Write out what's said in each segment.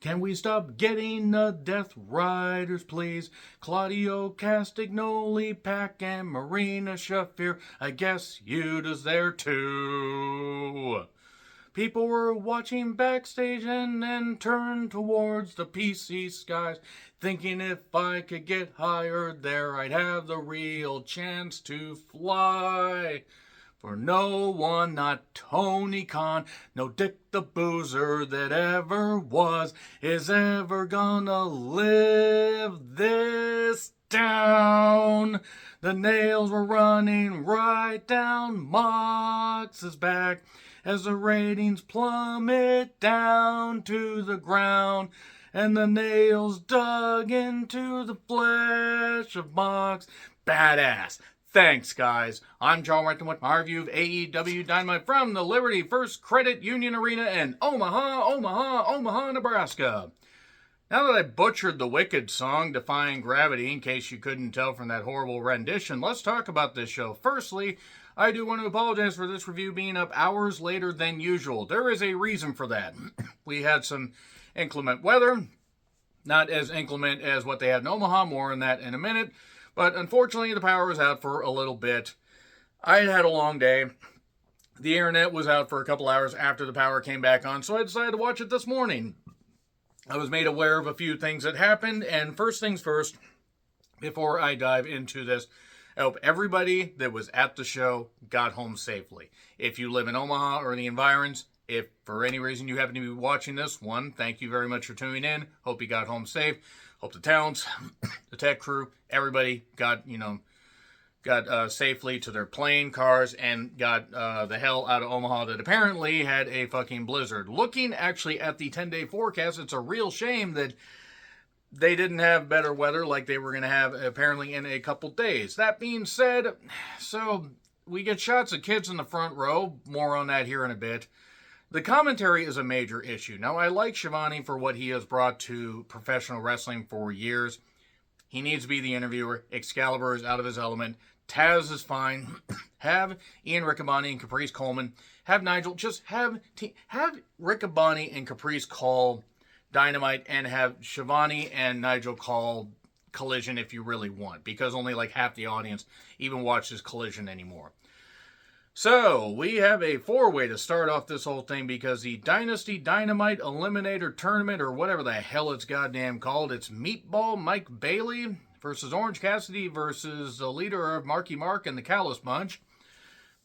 Can we stop getting the Death Riders, please? Claudio Castagnoli, Pac, and Marina Shafir. I guess Yuta's there too. People were watching backstage and then turned towards the PC skies, thinking if I could get hired there, I'd have the real chance to fly. For no one, not Tony Khan, no Dick the Boozer that ever was, is ever gonna live this down. The nails were running right down Mox's back as the ratings plummet down to the ground, and the nails dug into the flesh of Mox. Badass. Thanks, guys. I'm John Renton with my review of AEW Dynamite from the Liberty First Credit Union Arena in Omaha, Nebraska. Now that I butchered the Wicked song, Defying Gravity, in case you couldn't tell from that horrible rendition, let's talk about this show. Firstly, I do want to apologize for this review being up hours later than usual. There is a reason for that. We had some inclement weather, not as inclement as what they had in Omaha, more on that in a minute. But unfortunately, the power was out for a little bit. I had a long day. The internet was out for a couple hours after the power came back on, so I decided to watch it this morning. I was made aware of a few things that happened, and first things first, before I dive into this, I hope everybody that was at the show got home safely. If you live in Omaha or the environs, if for any reason you happen to be watching this, one, thank you very much for tuning in. Hope you got home safe. Hope the talents, the tech crew, everybody got safely to their plane, cars, and got the hell out of Omaha that apparently had a fucking blizzard. Looking actually at the 10-day forecast, it's a real shame that they didn't have better weather like they were going to have apparently in a couple days. That being said, so we get shots of kids in the front row. More on that here in a bit. The commentary is a major issue. Now, I like Shivani for what he has brought to professional wrestling for years. He needs to be the interviewer. Excalibur is out of his element. Taz is fine. Have Ian Riccaboni and Caprice Coleman. Have Nigel. Just have Riccaboni and Caprice call Dynamite and have Shivani and Nigel call Collision if you really want. Because only like half the audience even watches Collision anymore. So, we have a four-way to start off this whole thing because the Dynasty Dynamite Eliminator Tournament, or whatever the hell it's goddamn called, it's Meatball Mike Bailey versus Orange Cassidy versus the leader of Marky Mark and the Callous Bunch,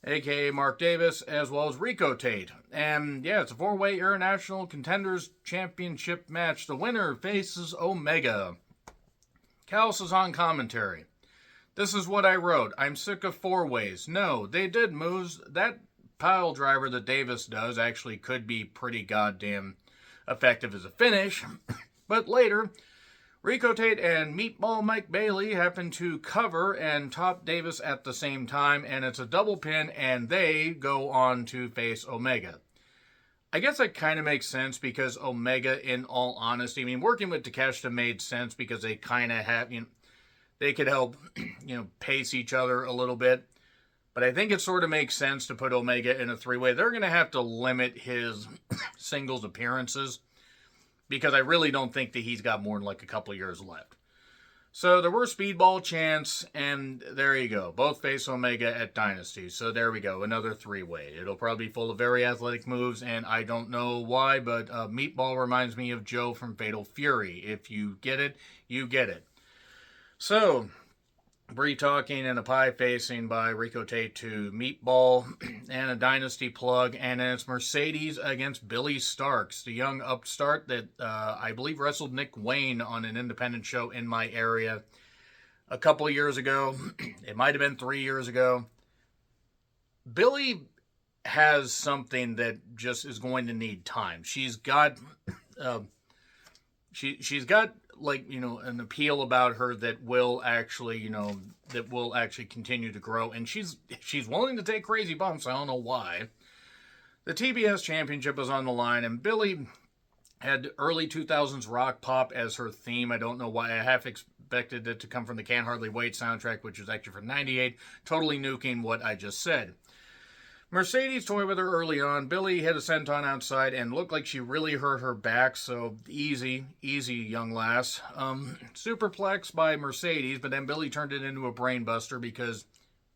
a.k.a. Mark Davis, as well as Rico Tate. And, yeah, it's a four-way International Contenders Championship match. The winner faces Omega. Callous is on commentary. This is what I wrote. I'm sick of four ways. No, they did moves. That pile driver that Davis does actually could be pretty goddamn effective as a finish. But later, Rico Tate and Meatball Mike Bailey happen to cover and top Davis at the same time, and it's a double pin, and they go on to face Omega. I guess that kind of makes sense because Omega, in all honesty, I mean, working with Takeshita made sense because they kind of have, they could help, pace each other a little bit. But I think it sort of makes sense to put Omega in a three-way. They're going to have to limit his singles appearances because I really don't think that he's got more than like a couple years left. So there were speedball chants, and there you go. Both face Omega at Dynasty. So there we go, another three-way. It'll probably be full of very athletic moves, and I don't know why, but Meatball reminds me of Joe from Fatal Fury. If you get it, you get it. So, Bree talking and a pie facing by Rico Tate to Meatball and a Dynasty plug. And then it's Mercedes against Billy Starks, the young upstart that I believe wrestled Nick Wayne on an independent show in my area a couple of years ago. It might have been 3 years ago. Billy has something that just is going to need time. She's got... She's got an appeal about her that will actually continue to grow, and she's willing to take crazy bumps. I don't know why. The TBS Championship is on the line, and Billy had early 2000s rock pop as her theme. I don't know why. I half expected it to come from the Can't Hardly Wait soundtrack, which is actually from '98, totally nuking what I just said. Mercedes toyed with her early on. Billy hit a senton outside and looked like she really hurt her back, so easy, young lass. Superplex by Mercedes, but then Billy turned it into a brainbuster because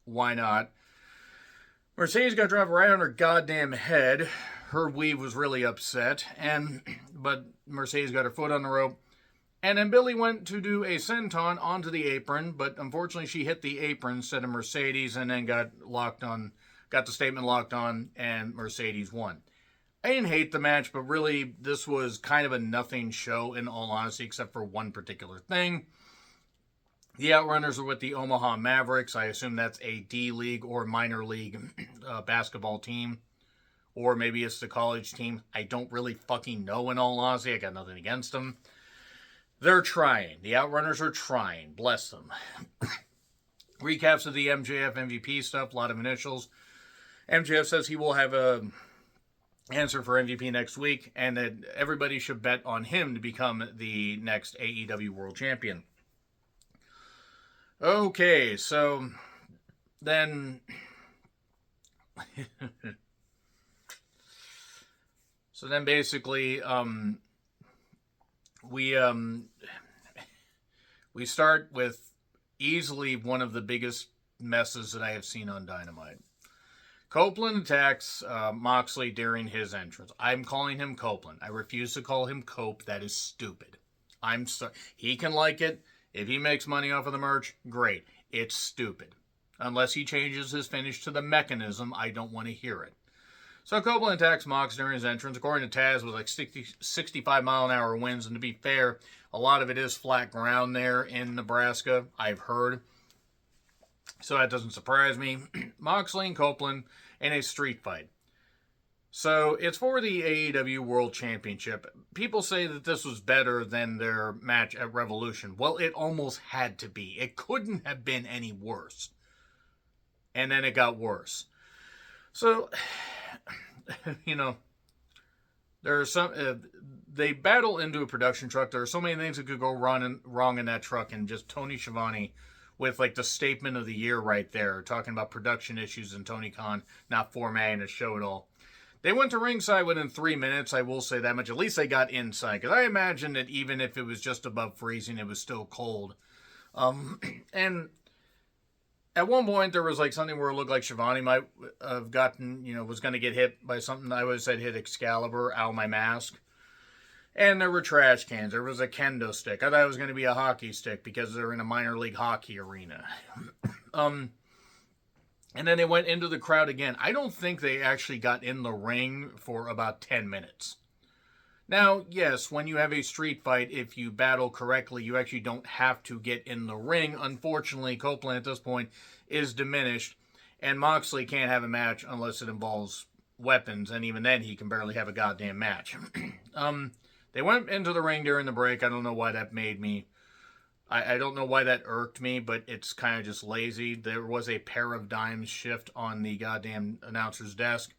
why not? Mercedes got dropped right on her goddamn head. Her weave was really upset, but Mercedes got her foot on the rope. And then Billy went to do a senton onto the apron, but unfortunately she hit the apron instead of Mercedes and then got the statement locked on, and Mercedes won. I didn't hate the match, but really this was kind of a nothing show in all honesty, except for one particular thing. The Outrunners are with the Omaha Mavericks. I assume that's a D-League or minor league basketball team. Or maybe it's the college team. I don't really fucking know in all honesty. I got nothing against them. They're trying. The Outrunners are trying. Bless them. Recaps of the MJF MVP stuff. A lot of initials. MJF says he will have a answer for MVP next week. And that everybody should bet on him to become the next AEW World Champion. Okay, so then basically we start with easily one of the biggest messes that I have seen on Dynamite. Copeland attacks Moxley during his entrance. I'm calling him Copeland. I refuse to call him Cope. That is stupid. I'm sorry. He can like it. If he makes money off of the merch, great. It's stupid. Unless he changes his finish to the mechanism, I don't want to hear it. So Copeland attacks Mox during his entrance. According to Taz, with like 65 mile an hour winds. And to be fair, a lot of it is flat ground there in Nebraska, I've heard. So that doesn't surprise me. Moxley and Copeland in a street fight. So it's for the AEW World Championship. People say that this was better than their match at Revolution. Well, it almost had to be. It couldn't have been any worse. And then it got worse. So, there are some... they battle into a production truck. There are so many things that could go wrong in that truck. And just Tony Schiavone with like the statement of the year right there, talking about production issues and Tony Khan not formatting a show at all. They went to ringside within 3 minutes, I will say that much. At least they got inside, because I imagine that even if it was just above freezing, it was still cold. And at one point, there was like something where it looked like Shivani might have gotten, was going to get hit by something. I would have said hit Excalibur, ow, my mask. And there were trash cans. There was a kendo stick. I thought it was going to be a hockey stick because they're in a minor league hockey arena. And then they went into the crowd again. I don't think they actually got in the ring for about 10 minutes. Now, yes, when you have a street fight, if you battle correctly, you actually don't have to get in the ring. Unfortunately, Copeland at this point is diminished, and Moxley can't have a match unless it involves weapons, and even then he can barely have a goddamn match. They went into the ring during the break. I don't know why that made me... I don't know why that irked me, but it's kind of just lazy. There was a pair of dimes shift on the goddamn announcer's desk.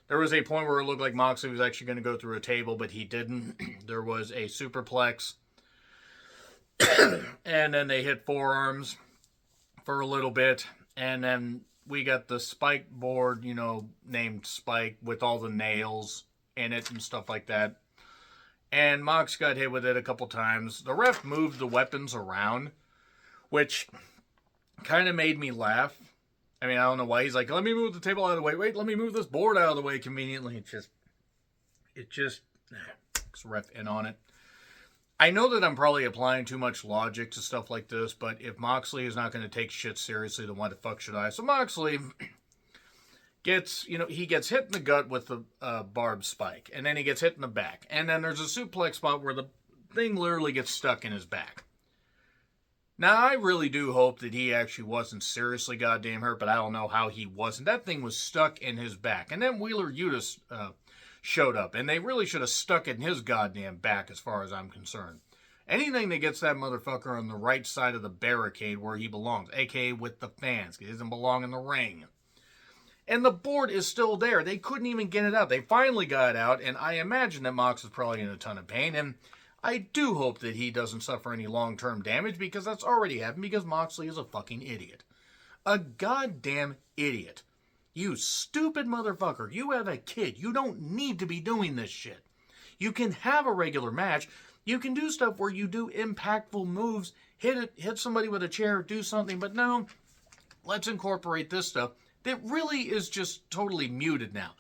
There was a point where it looked like Moxley was actually going to go through a table, but he didn't. There was a superplex. And then they hit forearms for a little bit. And then we got the spike board, named Spike with all the nails in it and stuff like that. And Mox got hit with it a couple times. The ref moved the weapons around, which kind of made me laugh. I mean, I don't know why. He's like, let me move the table out of the way. Wait, let me move this board out of the way conveniently. It just, ref in on it. I know that I'm probably applying too much logic to stuff like this, but if Moxley is not going to take shit seriously, then why the fuck should I? So Moxley gets, he gets hit in the gut with the barbed spike, and then he gets hit in the back. And then there's a suplex spot where the thing literally gets stuck in his back. Now, I really do hope that he actually wasn't seriously goddamn hurt, but I don't know how he wasn't. That thing was stuck in his back. And then Wheeler Yuta showed up, and they really should have stuck it in his goddamn back as far as I'm concerned. Anything that gets that motherfucker on the right side of the barricade where he belongs, a.k.a. with the fans, he doesn't belong in the ring. And the board is still there. They couldn't even get it out. They finally got it out, and I imagine that Mox is probably in a ton of pain, and I do hope that he doesn't suffer any long-term damage, because that's already happened, because Moxley is a fucking idiot. A goddamn idiot. You stupid motherfucker. You have a kid. You don't need to be doing this shit. You can have a regular match. You can do stuff where you do impactful moves, hit somebody with a chair, do something, but no, let's incorporate this stuff that really is just totally muted now.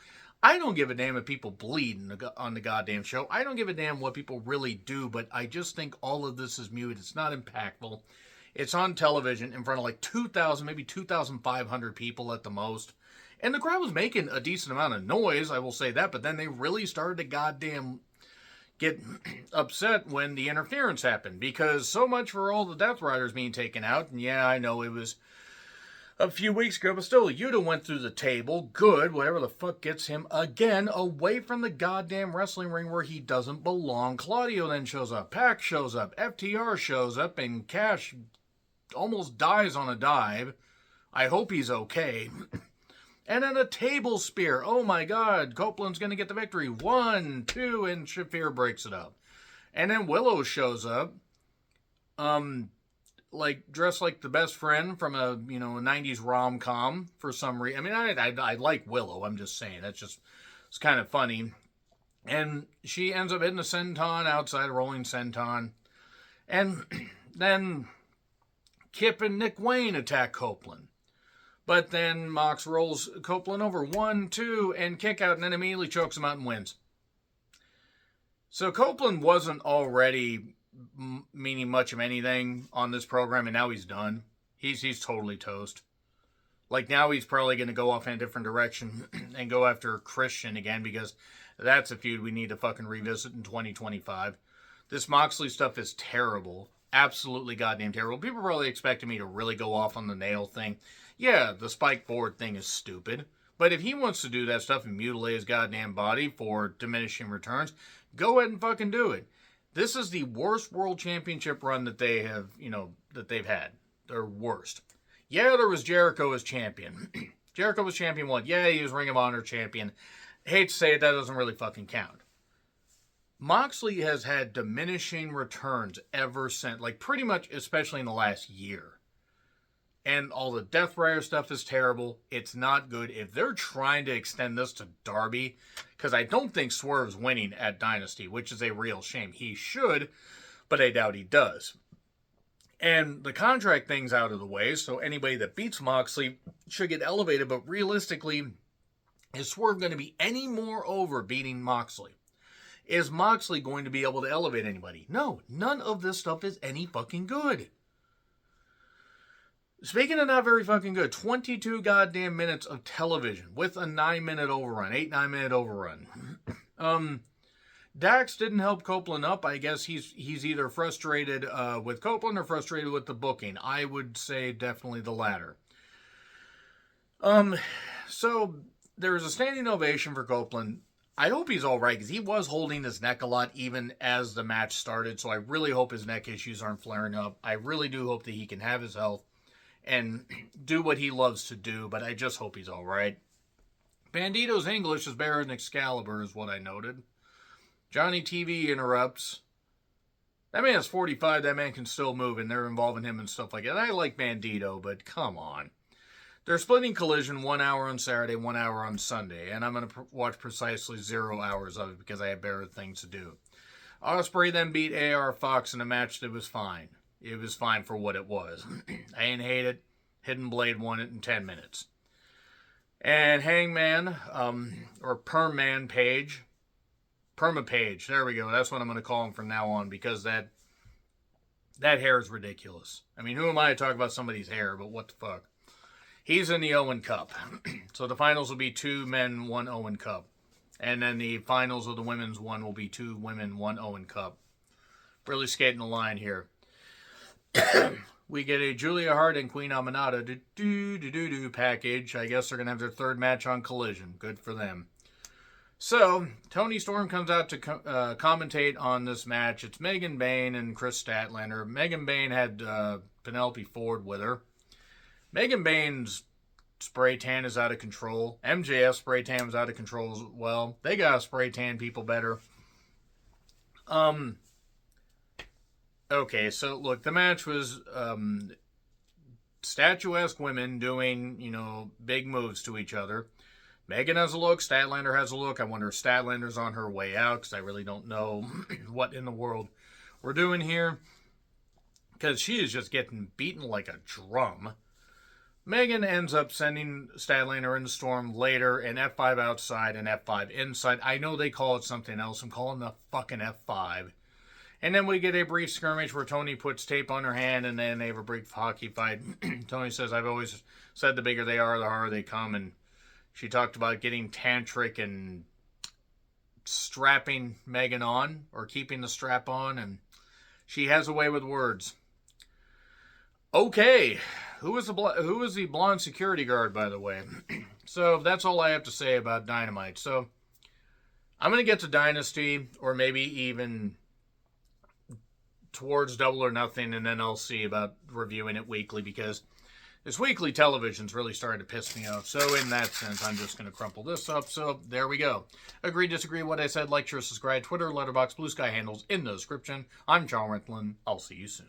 I don't give a damn if people bleed on the goddamn show. I don't give a damn what people really do, but I just think all of this is muted. It's not impactful. It's on television in front of like 2,000, maybe 2,500 people at the most. And the crowd was making a decent amount of noise, I will say that, but then they really started to goddamn get upset when the interference happened, because so much for all the Death Riders being taken out. And yeah, I know it was a few weeks ago, but still, Yuta went through the table. Good, whatever the fuck gets him again away from the goddamn wrestling ring where he doesn't belong. Claudio then shows up, Pac shows up, FTR shows up, and Cash almost dies on a dive. I hope he's okay. And then a table spear. Oh my god, Copeland's going to get the victory. 1, 2, and Shafir breaks it up. And then Willow shows up. Like, dressed like the best friend from a 90s rom-com for some reason. I mean, I like Willow, I'm just saying. It's kind of funny. And she ends up hitting a senton outside, a rolling senton. And then Kip and Nick Wayne attack Copeland. But then Mox rolls Copeland over 1, 2, and kick out, and then immediately chokes him out and wins. So Copeland wasn't already meaning much of anything on this program, and now he's done. He's totally toast. Like, now he's probably going to go off in a different direction and go after Christian again, because that's a feud we need to fucking revisit in 2025. This Moxley stuff is terrible. Absolutely goddamn terrible. People probably expected me to really go off on the nail thing. Yeah, the spike board thing is stupid. But if he wants to do that stuff and mutilate his goddamn body for diminishing returns, go ahead and fucking do it. This is the worst world championship run that they have, that they've had. Their worst. Yeah, there was Jericho as champion. Jericho was champion one. Yeah, he was Ring of Honor champion. Hate to say it, that doesn't really fucking count. Moxley has had diminishing returns ever since, like pretty much, especially in the last year. And all the Death Rider stuff is terrible. It's not good. If they're trying to extend this to Darby, because I don't think Swerve's winning at Dynasty, which is a real shame. He should, but I doubt he does. And the contract thing's out of the way, so anybody that beats Moxley should get elevated, but realistically, is Swerve going to be any more over beating Moxley? Is Moxley going to be able to elevate anybody? No, none of this stuff is any fucking good. Speaking of not very fucking good, 22 goddamn minutes of television with a 9-minute overrun, 8-9-minute overrun. Dax didn't help Copeland up. I guess he's either frustrated with Copeland or frustrated with the booking. I would say definitely the latter. So there was a standing ovation for Copeland. I hope he's all right, because he was holding his neck a lot even as the match started, so I really hope his neck issues aren't flaring up. I really do hope that he can have his health and do what he loves to do, but I just hope he's all right. Bandito's English is better than Excalibur, is what I noted. Johnny TV interrupts. That man's 45, that man can still move, and they're involving him and stuff like that. I like Bandito, but come on. They're splitting Collision 1 hour on Saturday, 1 hour on Sunday, and I'm going to watch precisely 0 hours of it because I have better things to do. Ospreay then beat AR Fox in a match that was fine. It was fine for what it was. I didn't hate it. Hidden Blade won it in 10 minutes. And Hangman, or Perman Page, Perma Page, there we go. That's what I'm going to call him from now on, because that hair is ridiculous. I mean, who am I to talk about somebody's hair, but what the fuck? He's in the Owen Cup. So the finals will be 2 men, 1 Owen Cup. And then the finals of the women's one will be 2 women, 1 Owen Cup. Really skating the line here. We get a Julia Hart and Queen Aminata package. I guess they're going to have their third match on Collision. Good for them. So, Tony Storm comes out to commentate on this match. It's Megan Bayne and Chris Statlander. Megan Bayne had Penelope Ford with her. Megan Bayne's spray tan is out of control. MJF spray tan was out of control as well. They got to spray tan people better. Okay, so look, the match was statuesque women doing, big moves to each other. Megan has a look. Statlander has a look. I wonder if Statlander's on her way out, because I really don't know what in the world we're doing here. Because she is just getting beaten like a drum. Megan ends up sending Statlander in the storm later, an F5 outside and F5 inside. I know they call it something else. I'm calling the fucking F5. And then we get a brief skirmish where Tony puts tape on her hand, and then they have a brief hockey fight. Tony says, I've always said the bigger they are, the harder they come. And she talked about getting tantric and strapping Megan on, or keeping the strap on, and she has a way with words. Okay, who is the blonde security guard, by the way? So that's all I have to say about Dynamite. So I'm going to get to Dynasty, or maybe even towards Double or Nothing, and then I'll see about reviewing it weekly, because this weekly television's really starting to piss me off. So in that sense, I'm just going to crumple this up. So there we go. Agree, disagree, what I said, like, share, subscribe, Twitter, Letterboxd, Blue Sky handles in the description. I'm John Rentlin. I'll see you soon.